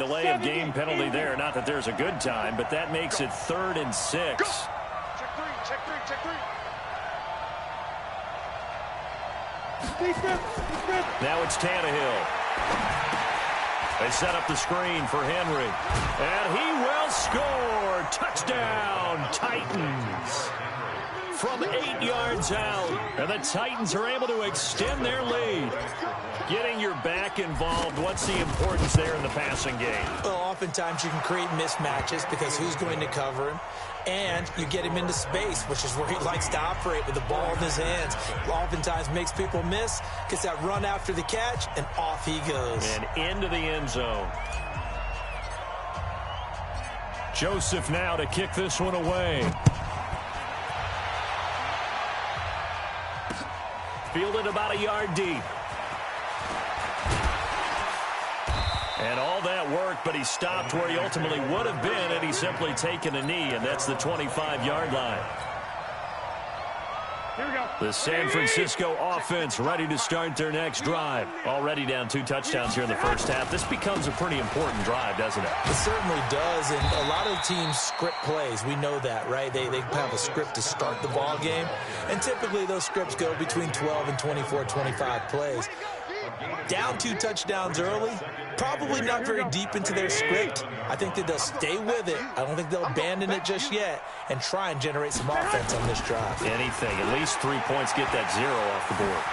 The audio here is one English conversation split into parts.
delay of game penalty there. Not that there's a good time, but that makes it 3rd and 6. Check three, check three, check three. Now it's Tannehill. They set up the screen for Henry. And he will score. Touchdown, Titans. From 8 yards out. And the Titans are able to extend their lead. Getting your back involved, what's the importance there in the passing game? Well, oftentimes you can create mismatches because who's going to cover him? And you get him into space, which is where he likes to operate with the ball in his hands. Oftentimes makes people miss, gets that run after the catch, and off he goes. And into the end zone. Joseph now to kick this one away. Fielded about a yard deep. And all that worked, but he stopped where he ultimately would have been had he simply taken a knee, and that's the 25-yard line. Here we go. The San Francisco offense ready to start their next drive. Already down 2 touchdowns here in the first half. This becomes a pretty important drive, doesn't it? It certainly does, and a lot of teams script plays. We know that, right? They have a script to start the ball game, and typically those scripts go between 12 and 24, 25 plays. Down 2 touchdowns early, probably not very deep into their script. I think that they'll stay with it. I don't think they'll abandon it just yet and try and generate some offense on this drive. Anything. At least 3 points, get that 0 off the board.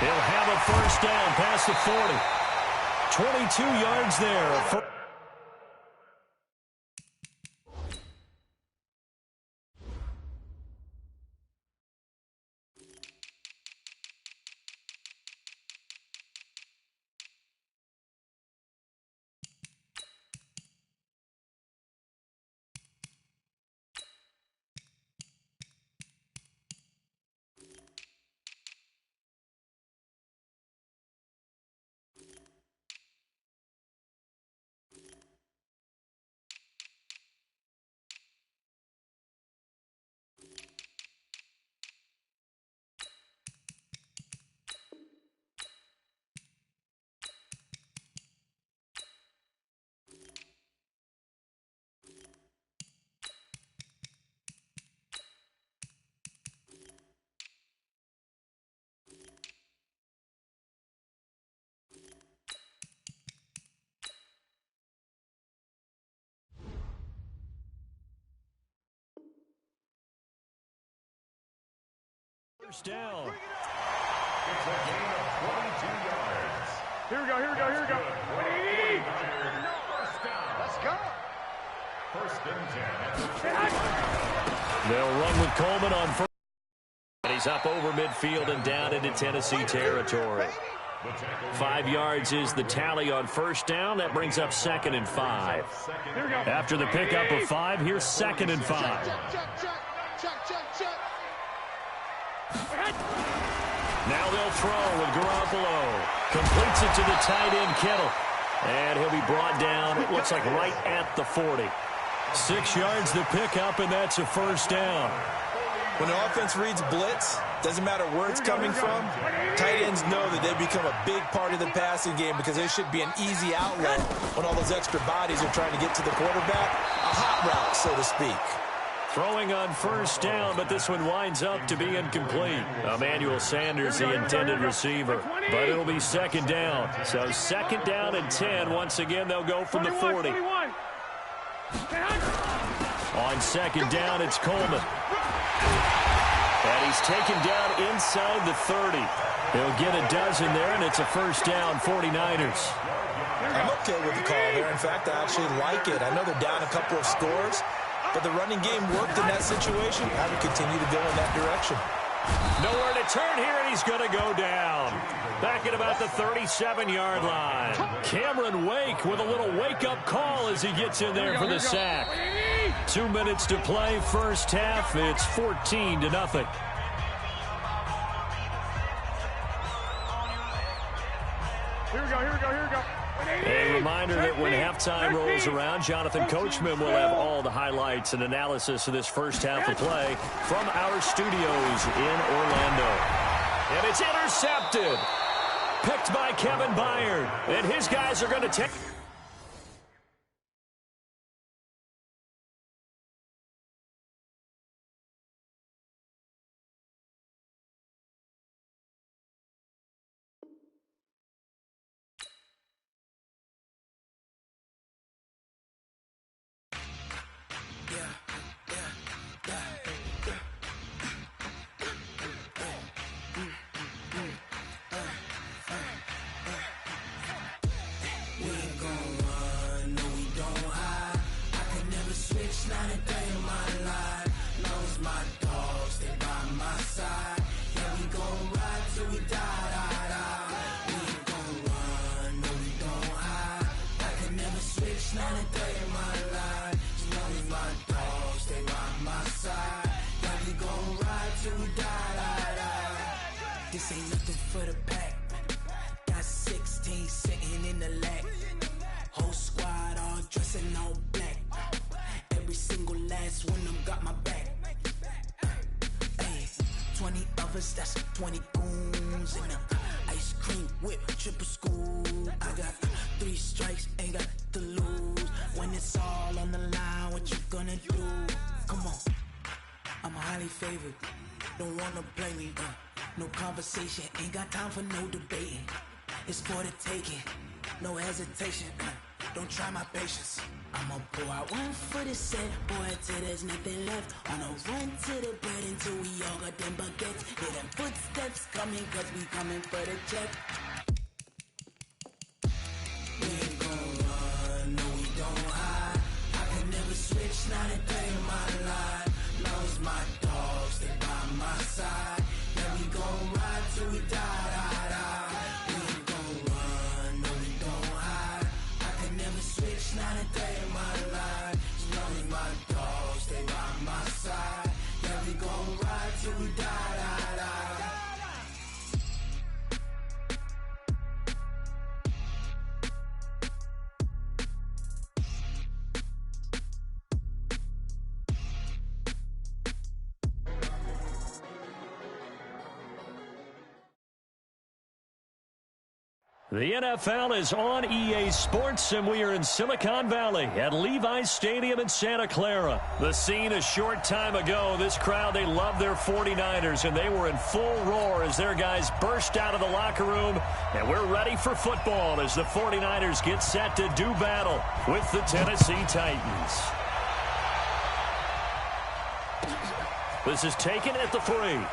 He'll have a first down past the 40. 22 yards there. First down. It's a gain of 22 yards. Here we go, here we go, here we go. First down. Let's go. First and 10. They'll run with Coleman on first. And he's up over midfield and down into Tennessee territory. 5 yards is the tally on first down. That brings up 2nd and 5. After the pickup of 5, here's 2nd and 5. Now they'll throw with Garoppolo. Completes it to the tight end, Kittle. And he'll be brought down, it looks like right at the 40. 6 yards to pick up, and that's a first down. When the offense reads blitz, doesn't matter where it's coming from, tight ends know that they become a big part of the passing game because they should be an easy outlet when all those extra bodies are trying to get to the quarterback. A hot route, so to speak. Throwing on first down, but this one winds up to be incomplete. Emmanuel Sanders, the intended receiver. But it'll be 2nd down. So 2nd down and 10. Once again, they'll go from the 40. On 2nd down, it's Coleman. And he's taken down inside the 30. He'll get a dozen there, and it's a first down, 49ers. I'm okay with the call there. In fact, I actually like it. I know they're down a couple of scores, but the running game worked in that situation. I would continue to go in that direction. Nowhere to turn here, and he's going to go down. Back at about the 37-yard line. Cameron Wake with a little wake-up call as he gets in there for the sack. 2 minutes to play, first half. It's 14-0. Here we go, here we go, here we go. A reminder that when halftime rolls around, Jonathan Coachman will have all the highlights and analysis of this first half of play from our studios in Orlando. And it's intercepted. Picked by Kevin Byard. And his guys are going to take... switch, not a day in my life. As long as my dogs stay by my side, yeah, we gon' ride till we die. This ain't nothing for the pack. Got 16 sitting in the lag. Whole squad all dressing all black. Every single last one of them got my back. 20 of us, that's 20 goons in them. Ice cream whip, triple scoop. I got 3 strikes, ain't got to lose. When it's all on the line, what you gonna do? Come on, I'm highly favored. Don't wanna play me, no conversation, ain't got time for no debating. It's for the taking, no hesitation. Don't try my patience. I'ma pour out one for the set, boy, till there's nothing left. On a run to the bread until we all got them baguettes. Hear them footsteps coming, cause we coming for the check. We ain't gon' run, no, we don't hide. I can never switch, not a day in my life. Long as my dogs stay by my side, yeah, we gon' ride till we die. We ain't gon' run, no, we don't hide. I can never switch, not a day in my life. As long as my dogs stay by my side, yeah, we gon' ride till we die. The NFL is on EA Sports, and we are in Silicon Valley at Levi's Stadium in Santa Clara. The scene a short time ago, this crowd, they love their 49ers, and they were in full roar as their guys burst out of the locker room, and we're ready for football as the 49ers get set to do battle with the Tennessee Titans. This is taken at the 3.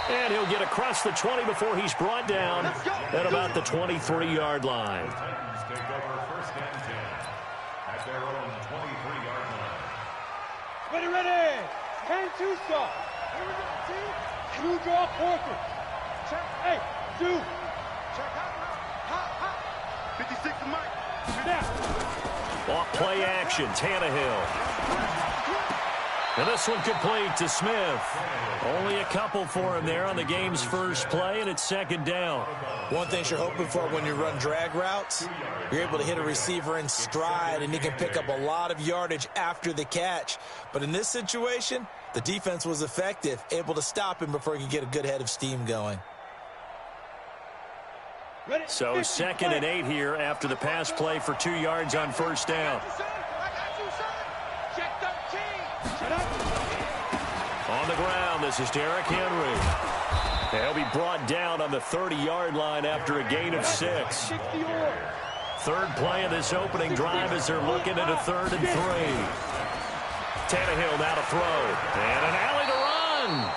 And he'll get across the 20 before he's brought down at about the 23-yard line. The Titans take over first and 10 at their own 23-yard line. Ready. 10-2 stop. Here we go, team. You draw Porter. Check. Hey, do. Check. Hot. 56 to Mike. Now. Off play action, Tannehill. And this one complete to Smith. Only a couple for him there on the game's first play, and it's second down. One thing you're hoping for when you run drag routes, you're able to hit a receiver in stride, and he can pick up a lot of yardage after the catch. But in this situation, the defense was effective, able to stop him before he could get a good head of steam going. So 2nd and 8 here after the pass play for 2 yards on first down. On the ground, this is Derrick Henry. He'll be brought down on the 30-yard line after a gain of 6. Third play of this opening drive as they're looking at a 3rd and 3. Tannehill now to throw. And an alley to run.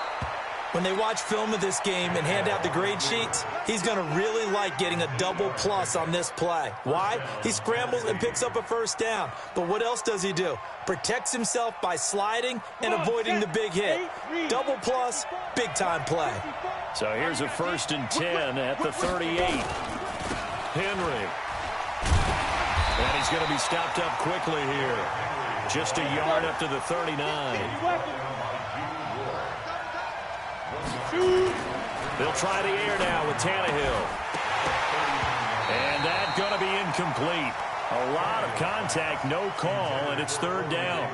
When they watch film of this game and hand out the grade sheets, he's going to really like getting a double plus on this play. Why? He scrambles and picks up a first down. But what else does he do? Protects himself by sliding and avoiding the big hit. Double plus, big-time play. So here's a 1st and 10 at the 38. Henry. And he's going to be stopped up quickly here. Just a yard up to the 39. They'll try the air now with Tannehill. And that's going to be incomplete. A lot of contact, no call, and it's 3rd down.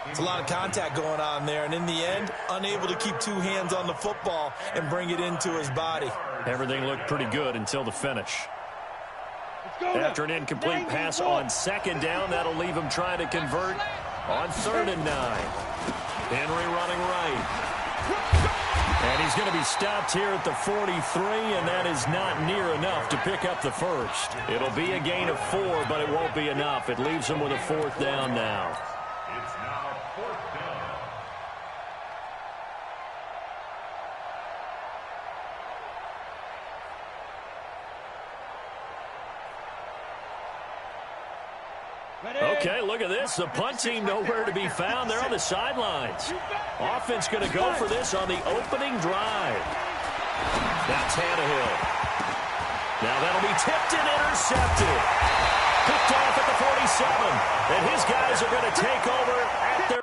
It's a lot of contact going on there, and in the end, unable to keep 2 hands on the football and bring it into his body. Everything looked pretty good until the finish. After an incomplete pass on 2nd down, that'll leave him trying to convert on 3rd and 9. Henry running right. And he's going to be stopped here at the 43, and that is not near enough to pick up the first. It'll be a gain of 4, but it won't be enough. It leaves him with a 4th down now. It's now 4th down. Okay, look at this. The punt team nowhere to be found. They're on the sidelines. Offense going to go for this on the opening drive. Now Tannehill. Now that'll be tipped and intercepted. Picked off at the 47. And his guys are going to take over at their...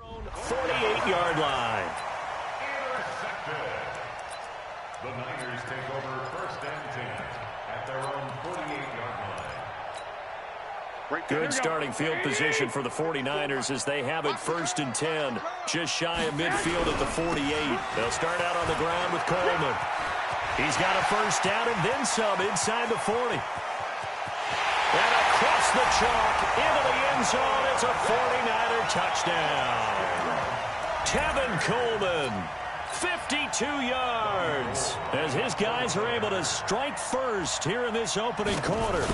own 48-yard line. Intercepted. The Niners take over first and 10 at their own 48-yard line. Good starting field position for the 49ers as they have it first and 10, just shy of midfield at the 48. They'll start out on the ground with Coleman. He's got a first down and then some inside the 40. And across the chalk into the end zone. It's a 49er touchdown. Tevin Coleman, 52 yards, as his guys are able to strike first here in this opening quarter.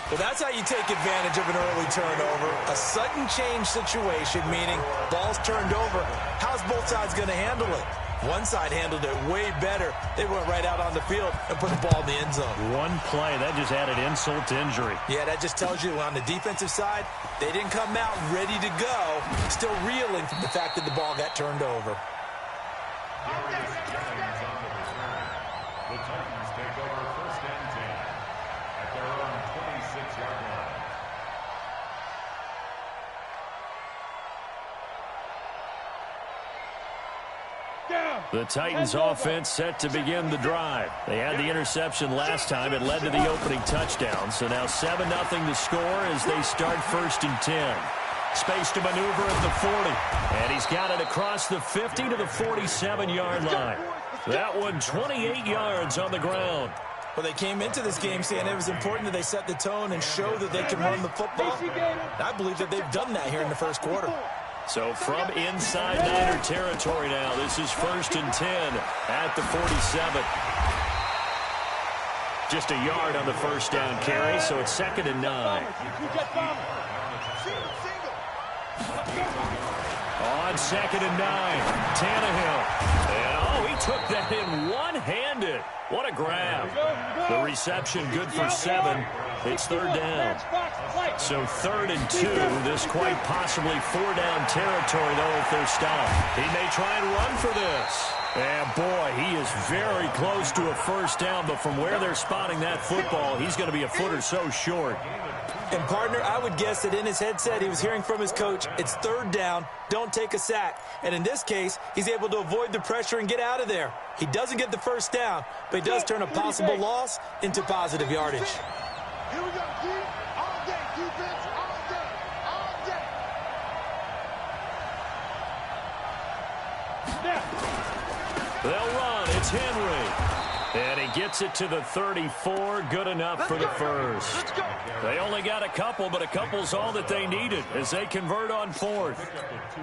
Well, that's how you take advantage of an early turnover. A sudden change situation, meaning ball's turned over. How's both sides going to handle it? One side handled it way better. They went right out on the field and put the ball in the end zone. One play, that just added insult to injury. Yeah, that just tells you on the defensive side, they didn't come out ready to go, still reeling from the fact that the ball got turned over. The Titans take over first and 10 at their own 26-yard line. The Titans offense set to begin the drive. They had the interception last time. It led to the opening touchdown. So now 7-0 to score as they start first and 10. Space to maneuver at the 40. And he's got it across the 50 to the 47-yard line. That one 28 yards on the ground. Well, they came into this game saying it was important that they set the tone and show that they can run the football. I believe that they've done that here in the first quarter. So from inside Niner territory now, this is first and 10 at the 47. Just a yard on the first down carry, so it's 2nd and 9. On 2nd and 9, Tannehill. And, he took that in one-handed. What a grab. The reception good for 7. It's 3rd down. So 3rd and 2. This quite possibly 4-down territory, though, if they're stopped. He may try and run for this. And, boy, he is very close to a first down, but from where they're spotting that football, he's going to be a foot or so short. And, partner, I would guess that in his headset he was hearing from his coach, it's 3rd down, don't take a sack. And in this case, he's able to avoid the pressure and get out of there. He doesn't get the first down, but he does turn a possible loss into positive yardage. Here we go, D. All day, defense, all day, all day. Snap. They'll run. It's Henry. And he gets it to the 34. Good enough for the first. They only got a couple, but a couple's all that they needed as they convert on 4th.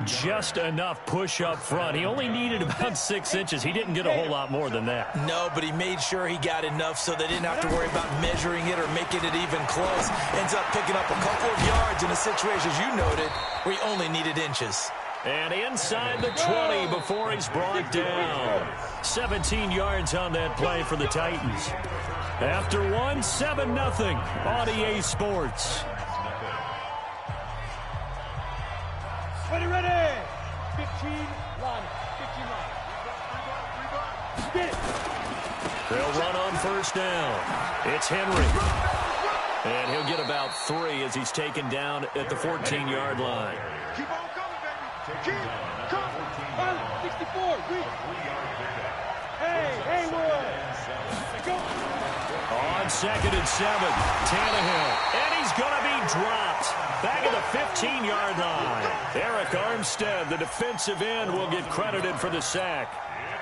Just enough push up front. He only needed about 6 inches. He didn't get a whole lot more than that. No, but he made sure he got enough so they didn't have to worry about measuring it or making it even close. Ends up picking up a couple of yards in a situation, as you noted, where he only needed inches. And inside the 20 before he's brought down. 17 yards on that play for the Titans. After 7-0 on EA Sports. Ready. 15 line. 15 line. Get it. They'll run on first down. It's Henry. And he'll get about 3 as he's taken down at the 14-yard line. Keep on coming, baby. Keep coming. 64. Hey, Haywood. Go. On 2nd and 7, Tannehill. And he's going to be dropped. Back at the 15-yard line. Eric Armstead, the defensive end, will get credited for the sack.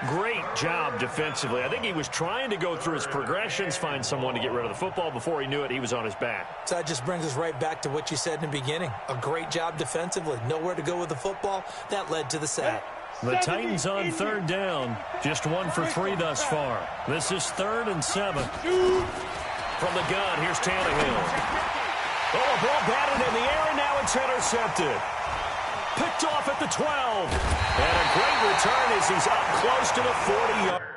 Great job defensively. I think he was trying to go through his progressions, find someone to get rid of the football. Before he knew it, he was on his back. So that just brings us right back to what you said in the beginning. A great job defensively. Nowhere to go with the football. That led to the sack. The Titans on third down. Just 1 for 3 thus far. This is 3rd and 7. From the gun, here's Tannehill. Oh, a ball batted in the air, and now it's intercepted. Picked off at the 12. And a great return as he's up close to the 40-yard.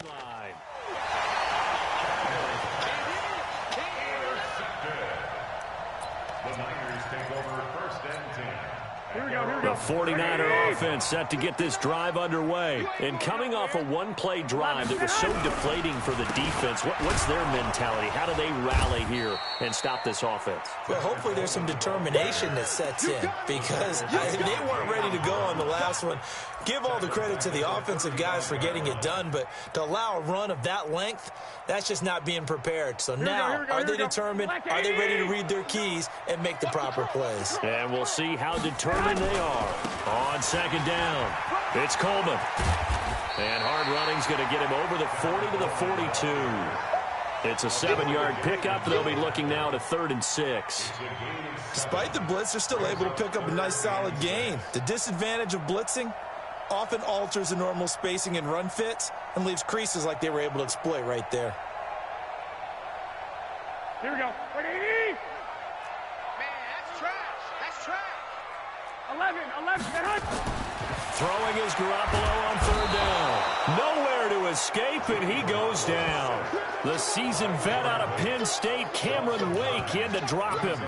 Line. The Niners take over 1st and 10. Here we go. The 49er offense set to get this drive underway. And coming off a one-play drive that was so deflating for the defense, what's their mentality? How do they rally here and stop this offense? Well, hopefully there's some determination that sets in because they weren't ready to go on the last one. Give all the credit to the offensive guys for getting it done, but to allow a run of that length, that's just not being prepared. So now, are they determined? Are they ready to read their keys and make the proper plays? And we'll see how determined they are. On 2nd down, it's Coleman. And hard running's going to get him over the 40 to the 42. It's a 7-yard pickup. They'll be looking now to 3rd and 6. Despite the blitz, they're still able to pick up a nice, solid gain. The disadvantage of blitzing often alters the normal spacing and run fits and leaves creases like they were able to exploit right there. Here we go. 180. Man, that's trash. That's trash. 11. Get Hunt. Throwing his Garoppolo on 3rd down. Nowhere to escape, and he goes down. The seasoned vet out of Penn State, Cameron Wake, in to drop him.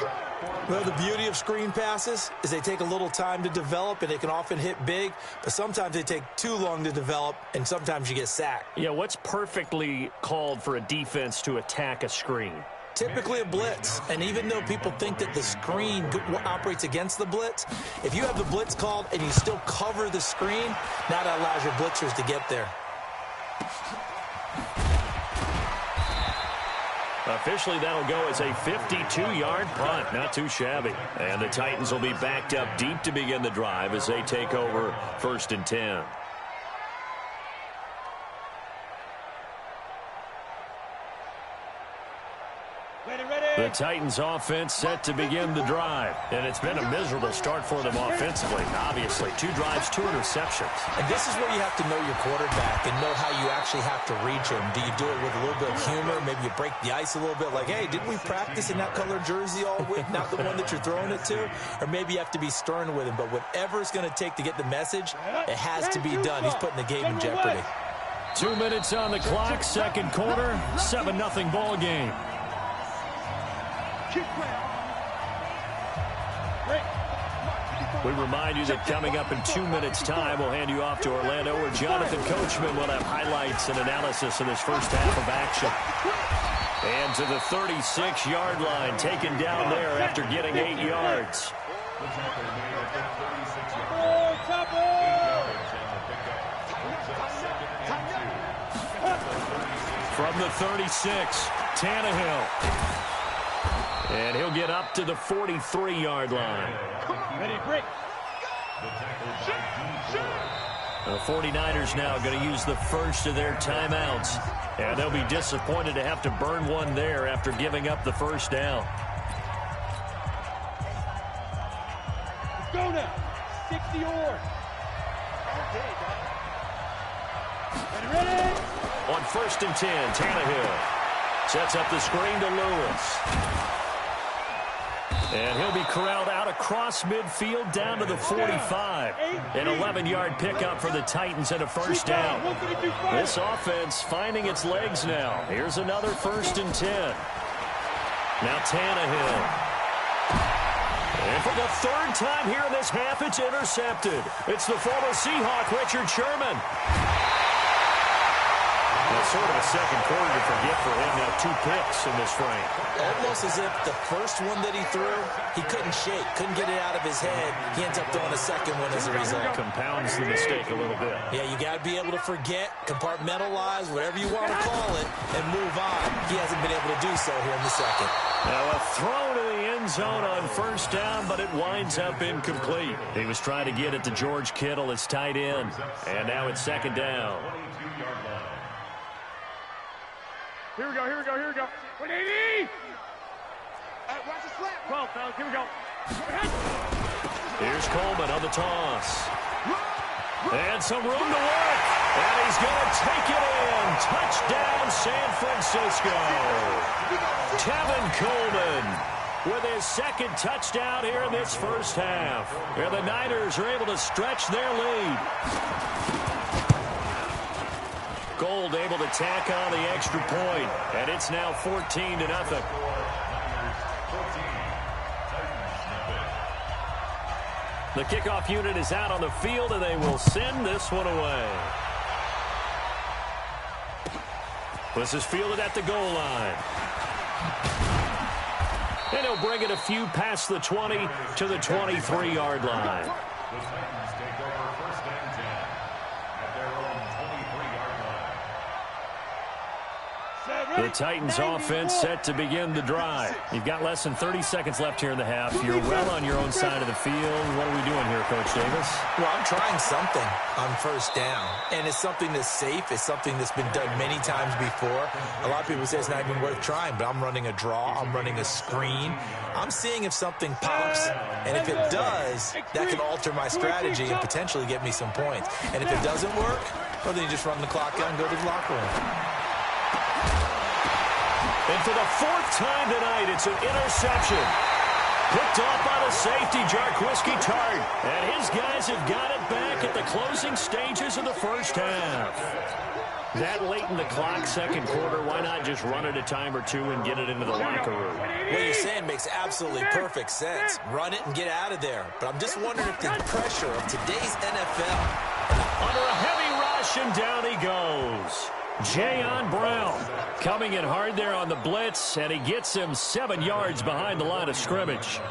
Well, the beauty of screen passes is they take a little time to develop, and they can often hit big, but sometimes they take too long to develop, and sometimes you get sacked. Yeah, what's perfectly called for a defense to attack a screen? Typically a blitz, and even though people think that the screen operates against the blitz, if you have the blitz called and you still cover the screen, now that allows your blitzers to get there. Officially, that'll go as a 52-yard punt. Not too shabby. And the Titans will be backed up deep to begin the drive as they take over 1st and 10. The Titans offense set to begin the drive. And it's been a miserable start for them offensively. Obviously, 2 drives, 2 interceptions. And this is where you have to know your quarterback and know how you actually have to reach him. Do you do it with a little bit of humor? Maybe you break the ice a little bit like, hey, didn't we practice in that color jersey all week? Not the one that you're throwing it to? Or maybe you have to be stern with him. But whatever it's going to take to get the message, it has to be done. He's putting the game in jeopardy. 2 minutes on the clock, 2nd quarter, 7-0 ball game. We remind you that coming up in 2 minutes' time, we'll hand you off to Orlando, where Jonathan Coachman will have highlights and analysis of this first half of action. And to the 36-yard line, taken down there after getting 8 yards. From the 36, Tannehill. And he'll get up to the 43-yard line. Ready, break. The 49ers now going to use the first of their timeouts. And they'll be disappointed to have to burn one there after giving up the first down. Let's go now. 60 yards. Ready? On 1st and 10, Tannehill sets up the screen to Lewis. And he'll be corralled out across midfield down to the 45. An 11-yard pickup for the Titans and a first down. This offense finding its legs now. Here's another 1st and 10. Now Tannehill. And for the 3rd time here in this half, it's intercepted. It's the former Seahawk, Richard Sherman. The Sort of a second quarter to forget for him. Now 2 picks in this frame. Almost as if the first one that he threw, he couldn't shake, couldn't get it out of his head. He ends up throwing a second one as a result. Compounds the mistake a little bit. Yeah, you got to be able to forget, compartmentalize, whatever you want to call it, and move on. He hasn't been able to do so here in the second. Now a throw to the end zone on first down, but it winds up incomplete. He was trying to get it to George Kittle, his tight end. And now it's second down. Here we go, here we go, here we go. 180! Watch the slap. 12, fellas, here we go. Here's Coleman on the toss. And some room to work. And he's going to take it in. Touchdown, San Francisco. Tevin Coleman with his second touchdown here in this first half. And the Niners are able to stretch their lead. Gold able to tack on the extra point. And it's now 14-0. The kickoff unit is out on the field, and they will send this one away. This is fielded at the goal line. And he'll bring it a few past the 20 to the 23-yard line. The Titans take over first and 10 at their own 23-yard line. The Titans offense set to begin the drive. You've got less than 30 seconds left here in the half. You're well on your own side of the field. What are we doing here, Coach Davis? Well, I'm trying something on first down, and it's something that's safe. It's something that's been done many times before. A lot of people say it's not even worth trying, but I'm running a draw. I'm running a screen. I'm seeing if something pops, and if it does, that can alter my strategy and potentially get me some points. And if it doesn't work, well, then you just run the clock out and go to the locker room. And for the 4th time tonight, it's an interception. Picked off by the safety, Jarquiski Tart. And his guys have got it back at the closing stages of the first half. That late in the clock, second quarter, why not just run it a time or two and get it into the locker room? What you're saying makes absolutely perfect sense. Run it and get out of there. But I'm just wondering if the pressure of today's NFL. Under a heavy rush, and down he goes. Jayon Brown coming in hard there on the blitz, and he gets him 7 yards behind the line of scrimmage.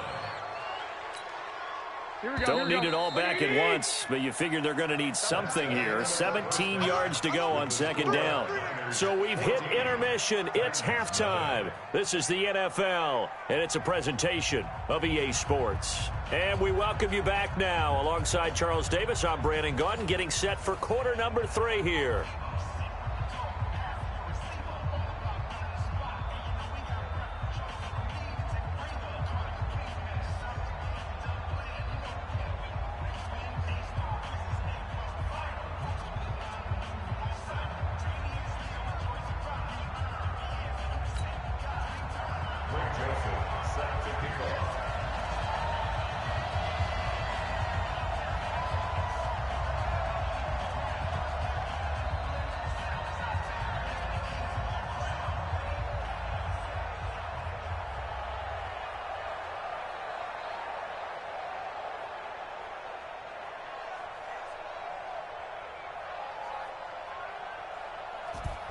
Don't need it all back at once, but you figure they're going to need something here. 17 yards to go on second down. So we've hit intermission. It's halftime. This is the NFL, and it's a presentation of EA Sports. And we welcome you back now. Alongside Charles Davis, I'm Brandon Gaudin, getting set for quarter number 3 here.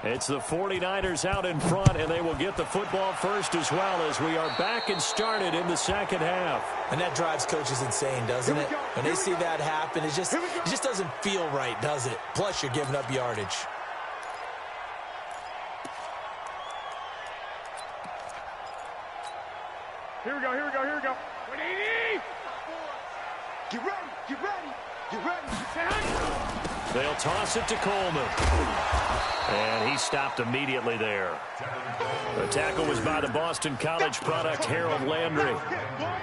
It's the 49ers out in front, and they will get the football first as well as we are back and started in the second half. And that drives coaches insane, doesn't it? When they see that happen, it just doesn't feel right, does it? Plus, you're giving up yardage. Here we go, here we go, here we go. 180! Get ready, get ready, get ready. They'll toss it to Coleman. And he stopped immediately there. The tackle was by the Boston College product, Harold Landry.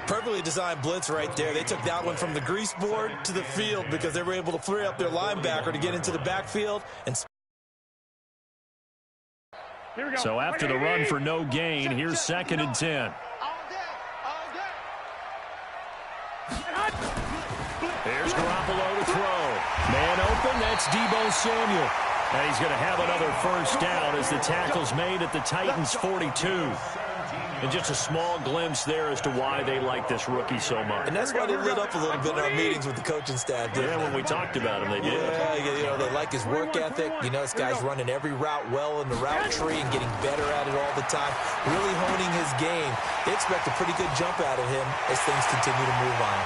Perfectly designed blitz right there. They took that one from the grease board to the field because they were able to free up their linebacker to get into the backfield. And so after the run for no gain, here's 2nd and 10. Here's Garoppolo to throw. Man open, that's Deebo Samuel. And he's going to have another first down as the tackle's made at the Titans' 42. And just a small glimpse there as to why they like this rookie so much. And that's why they lit up a little bit in our meetings with the coaching staff, didn't they? When we talked about him, they did. Yeah, they like his work ethic. This guy's running every route well in the route tree and getting better at it all the time, really honing his game. They expect a pretty good jump out of him as things continue to move on.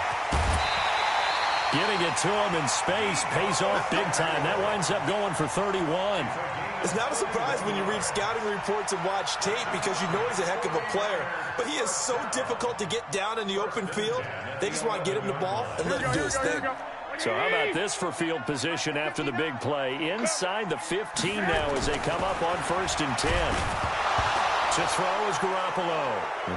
Getting it to him in space pays off big time. That winds up going for 31. It's not a surprise when you read scouting reports and watch tape because you know he's a heck of a player. But he is so difficult to get down in the open field. They just want to get him the ball and let him do his thing. So how about this for field position after the big play? Inside the 15 now as they come up on 1st and 10. To throw is Garoppolo.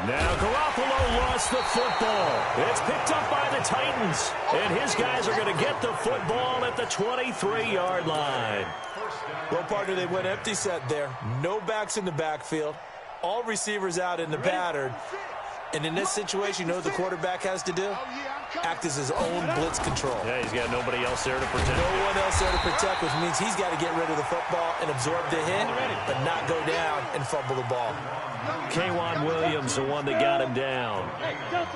Now Garoppolo lost the football. It's picked up by the Titans. And his guys are going to get the football at the 23-yard line. Well, partner, they went empty set there. No backs in the backfield. All receivers out in the pattern. And in this situation, you know what the quarterback has to do? Act as his own blitz control. Yeah, he's got nobody else there to protect. No one else there to protect, which means he's got to get rid of the football and absorb the hit, but not go down and fumble the ball. K'Wan Williams, the one that got him down. Brings up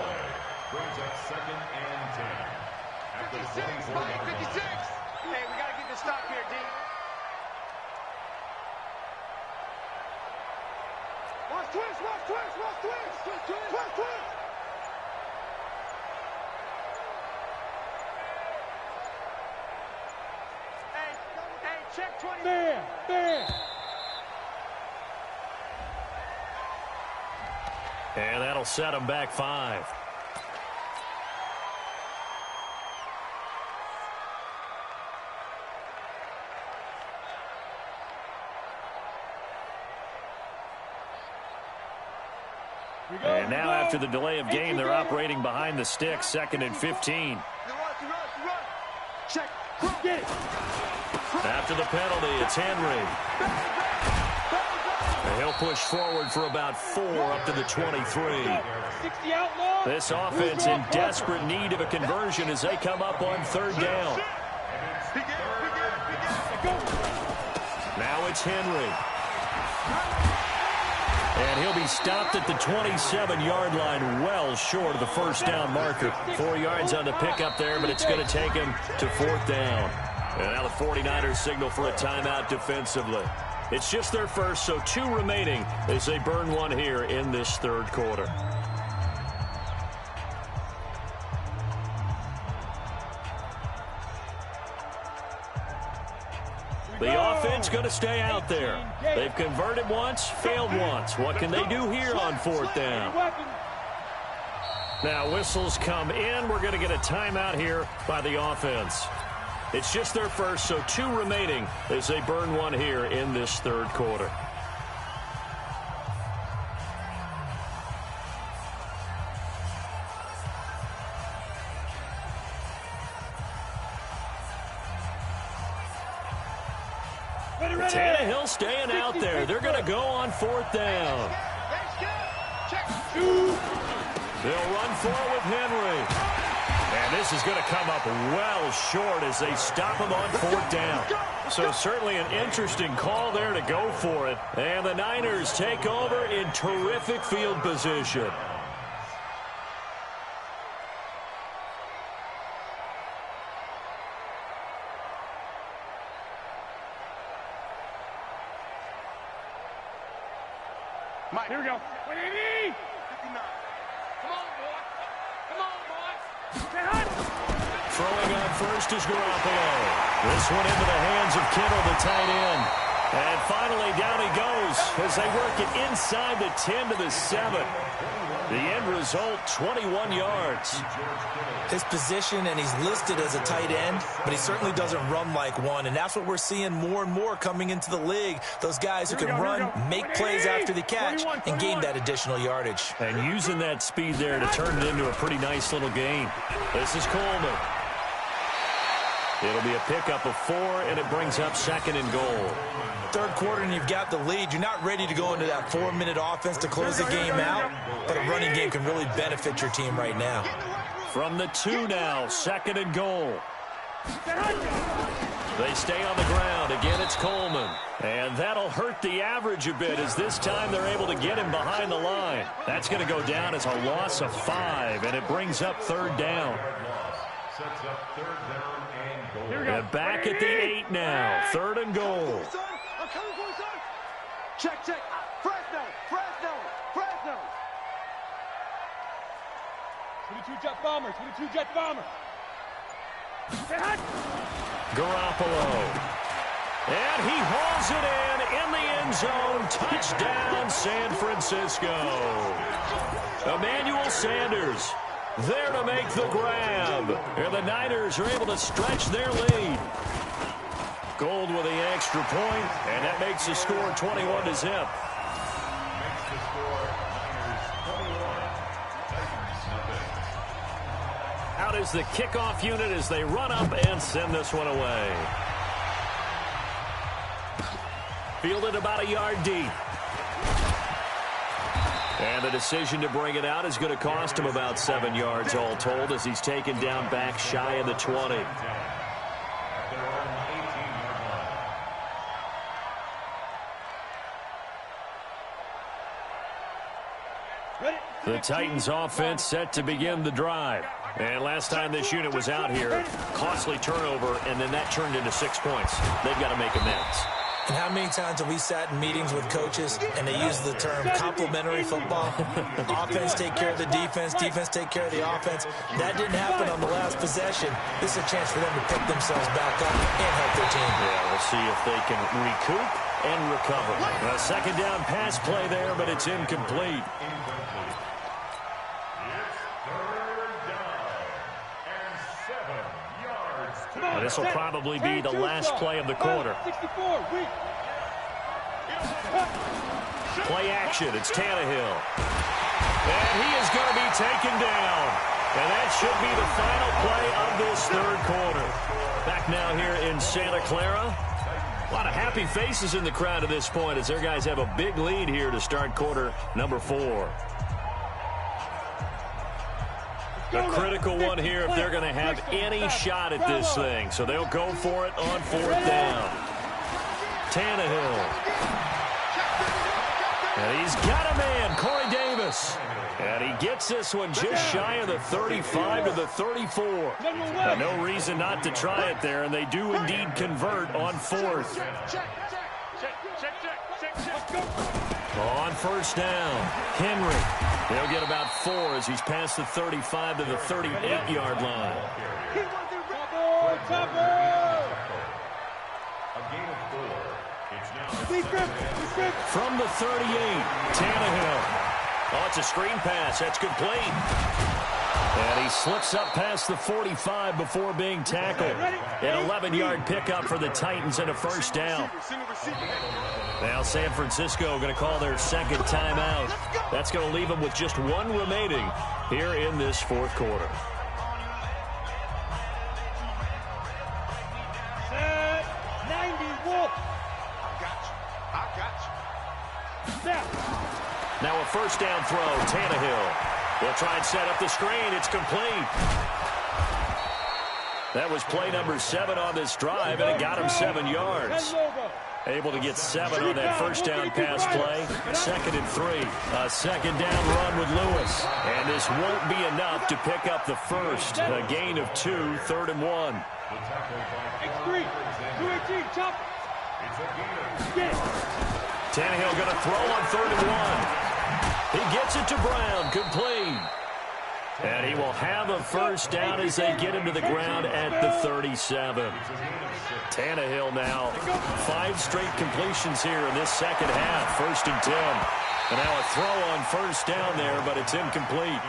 2nd and 10. 56, Mike, 56. Hey, we got to get this stop here, D. Watch twist, watch twist, watch twist, twist, twist. Hey, check 20. There. And that'll set him back 5. And now after the delay of game, they're operating behind the sticks, 2nd and 15. Check, get it. After the penalty, it's Henry. And he'll push forward for about 4 up to the 23. This offense in desperate need of a conversion as they come up on 3rd down. Now it's Henry. And he'll be stopped at the 27-yard line, well short of the 1st down marker. 4 yards on the pickup there, but it's going to take him to 4th down. And now the 49ers signal for a timeout defensively. It's just their first, so 2 remaining as they burn one here in this 3rd quarter. The offense going to stay out there. They've converted once, failed once. What can they do here on 4th down? Now whistles come in. We're going to get a timeout here by the offense. It's just their first, so 2 remaining as they burn one here in this 3rd quarter. Tannehill staying out there. They're going to go on 4th down. They'll run forward with Henry. And this is going to come up well short as they stop him on 4th down. So certainly an interesting call there to go for it. And the Niners take over in terrific field position. Mike, here we go. 59. Come on, boy. Come on, boy. Throwing on first is Garoppolo. This one into the hands of Kittle, the tight end. And finally, down he goes as they work it inside the 10 to the 7. The end result, 21 yards. His position, and he's listed as a tight end, but he certainly doesn't run like one, and that's what we're seeing more and more coming into the league. Those guys who can run, make plays after the catch, and gain that additional yardage. And using that speed there to turn it into a pretty nice little gain. This is Coleman. It'll be a pickup of 4, and it brings up 2nd and goal. 3rd quarter, and you've got the lead. You're not ready to go into that 4-minute offense to close the game out, but a running game can really benefit your team right now. From the 2 now, 2nd and goal. They stay on the ground. Again, it's Coleman. And that'll hurt the average a bit as this time they're able to get him behind the line. That's going to go down as a loss of 5, and it brings up 3rd down. And back at the 8 now. 3rd and goal. I'm coming for you, son. Check. Fresno. 22 jet bomber. Garoppolo. And he hauls it in the end zone. Touchdown, San Francisco. Emmanuel Sanders there to make the grab. And the Niners are able to stretch their lead. Gold with the extra point, and that makes the score 21-0. Out is the kickoff unit as they run up and send this one away. Fielded about a yard deep. And the decision to bring it out is going to cost him about 7 yards all told as he's taken down back shy of the 20. The Titans offense set to begin the drive. And last time this unit was out here, costly turnover, and then that turned into 6 points. They've got to make amends. And how many times have we sat in meetings with coaches and they use the term complementary football? Offense take care of the defense, defense take care of the offense. That didn't happen on the last possession. This is a chance for them to pick themselves back up and help their team. Yeah, we'll see if they can recoup and recover. A second down pass play there, but it's incomplete. This will probably be the last play of the quarter. Play action. It's Tannehill. And he is going to be taken down. And that should be the final play of this 3rd quarter. Back now here in Santa Clara. A lot of happy faces in the crowd at this point as their guys have a big lead here to start quarter number 4. A critical one here if they're going to have any shot at this thing. So they'll go for it on 4th down. Tannehill. And he's got a man, Corey Davis. And he gets this one just shy of the 35 to the 34. Now, no reason not to try it there, and they do indeed convert on 4th. On 1st down, Henry. They'll get about 4 as he's past the 35 to the 38-yard line. From the 38, Tannehill. Oh, it's a screen pass. That's complete. And he slips up past the 45 before being tackled. An 11-yard pickup for the Titans and a 1st down. Now San Francisco going to call their 2nd timeout. That's going to leave them with just 1 remaining here in this 4th quarter. Set 90 Wolf. I got you. Now a 1st down throw, Tannehill. They'll try and set up the screen. It's complete. That was play number 7 on this drive, and it got him 7 yards. Able to get 7 on that 1st down pass play. 2nd and 3. A 2nd down run with Lewis. And this won't be enough to pick up the 1st. A gain of 2, 3rd and 1. X3, 218, chop. Tannehill going to throw on 3rd and 1. He gets it to Brown, complete. And he will have a 1st down as they get him to the ground at the 37. Tannehill now 5 straight completions here in this 2nd half. 1st and 10. And now a throw on 1st down there, but it's incomplete.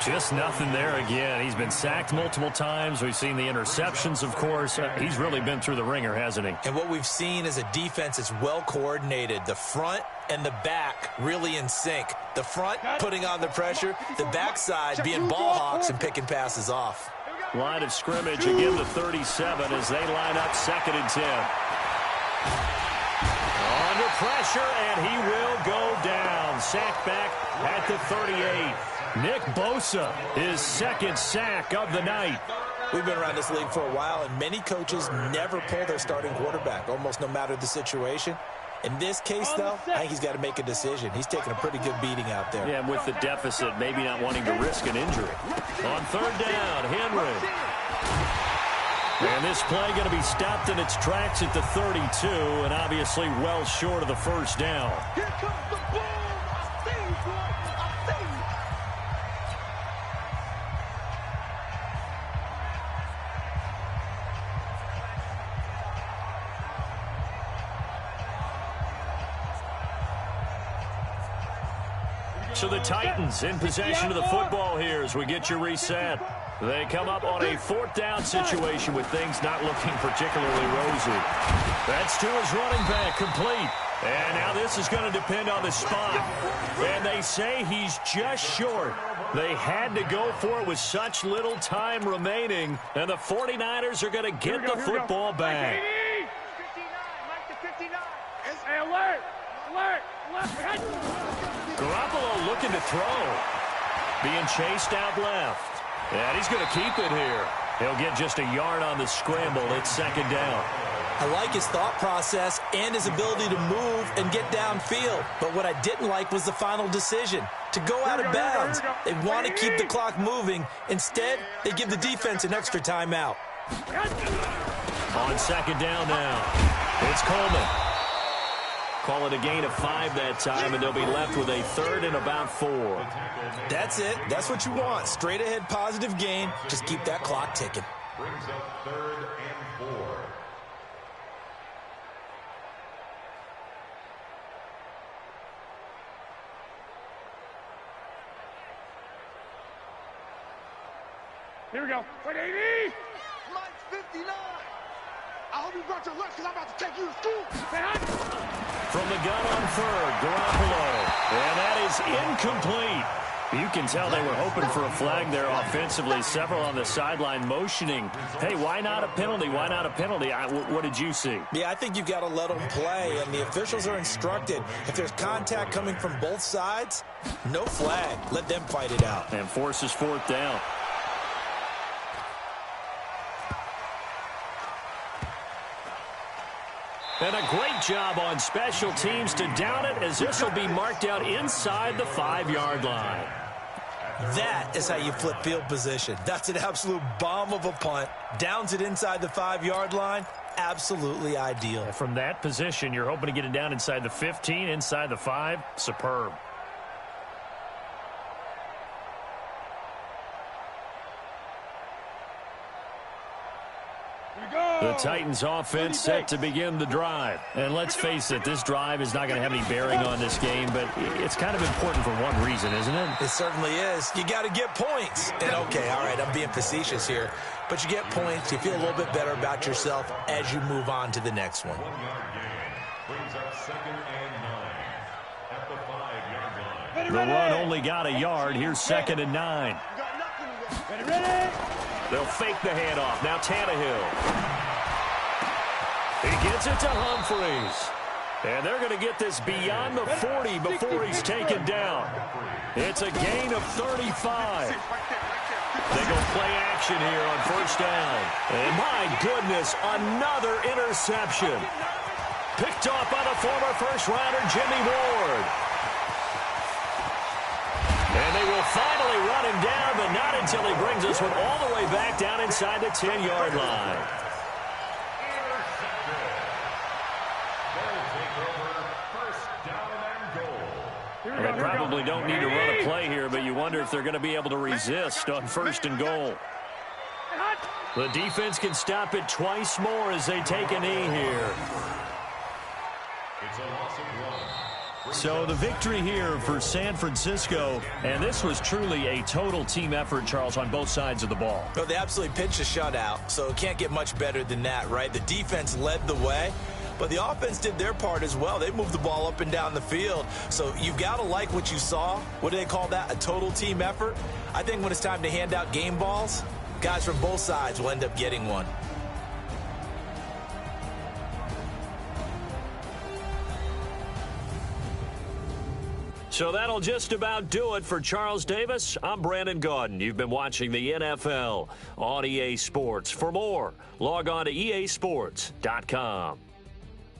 Just nothing there again. He's been sacked multiple times. We've seen the interceptions, of course. He's really been through the ringer, hasn't he? And what we've seen is a defense that's well coordinated. The front and the back really in sync. The front putting on the pressure, the backside being ball hawks and picking passes off. Line of scrimmage again, the 37 as they line up 2nd and 10. Under pressure, and he will go down. Sacked back at the 38. Nick Bosa, his 2nd sack of the night. We've been around this league for a while, and many coaches never pull their starting quarterback, almost no matter the situation. In this case, though, I think he's got to make a decision. He's taking a pretty good beating out there. Yeah, and with the deficit, maybe not wanting to risk an injury. On third down, Henry. And this play going to be stopped in its tracks at the 32, and obviously well short of the first down. Here comes the boom. I see you, boy. I see you. So the Titans in possession of the football here as we get you reset. They come up on a fourth down situation with things not looking particularly rosy. That's to his running back, complete. And now this is going to depend on the spot. And they say he's just short. They had to go for it with such little time remaining. And the 49ers are going to get the football back. 59, Mike to 59. Hey, alert! Alert! Garoppolo looking to throw. Being chased out left. And he's going to keep it here. He'll get just a yard on the scramble. It's second down. I like his thought process and his ability to move and get downfield. But what I didn't like was the final decision, to go out of bounds. They want to keep the clock moving. Instead, they give the defense an extra timeout. On second down now, it's Coleman. Call it a gain of 5 that time, and they'll be left with a third and about 4. That's it. That's what you want. Straight ahead positive gain. Just keep that clock ticking. Brings up third and 4. Here we go. 80. Mike's 59. I hope you brought your lunch because I'm about to take you to school. From the gun on third, Garoppolo. And that is incomplete. You can tell they were hoping for a flag there offensively. Several on the sideline motioning. Hey, why not a penalty? Why not a penalty? What did you see? Yeah, I think you've got to let them play, and the officials are instructed. If there's contact coming from both sides, no flag. Let them fight it out. And forces fourth down. And a great job on special teams to down it, as this will be marked out inside the 5-yard line. That is how you flip field position. That's an absolute bomb of a punt. Downs it inside the 5-yard line. Absolutely ideal. From that position, you're hoping to get it down inside the 15, inside the 5. Superb. The Titans offense set to begin the drive. And let's face it, this drive is not going to have any bearing on this game, but it's kind of important for one reason, isn't it? It certainly is. You got to get points. And okay, all right, I'm being facetious here, but you get points, you feel a little bit better about yourself as you move on to the next one. 1-yard gain brings up second and 9 at the 5-yard line. The run only got a yard. Here's second and 9. Ready? They'll fake the handoff. Now Tannehill. He gets it to Humphreys. And they're going to get this beyond the 40 before he's taken down. It's a gain of 35. They go play action here on first down. And my goodness, another interception. Picked off by the former first-rounder Jimmy Ward. And they will finally run him down, but not until he brings us one all the way back down inside the 10-yard line. They probably don't need to run a play here, but you wonder if they're going to be able to resist on first and goal. The defense can stop it twice more as they take a knee here. It's a loss of 1. So the victory here for San Francisco, and this was truly a total team effort, Charles, on both sides of the ball. Well, they absolutely pitched a shutout, so it can't get much better than that, right? The defense led the way, but the offense did their part as well. They moved the ball up and down the field, so you've got to like what you saw. What do they call that? A total team effort? I think when it's time to hand out game balls, guys from both sides will end up getting one. So that'll just about do it for Charles Davis. I'm Brandon Gaudin. You've been watching the NFL on EA Sports. For more, log on to easports.com.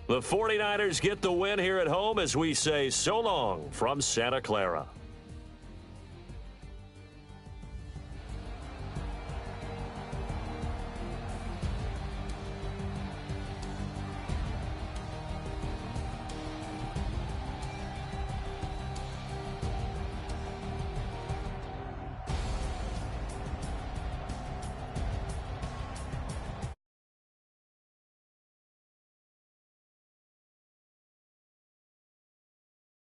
The 49ers get the win here at home as we say so long from Santa Clara.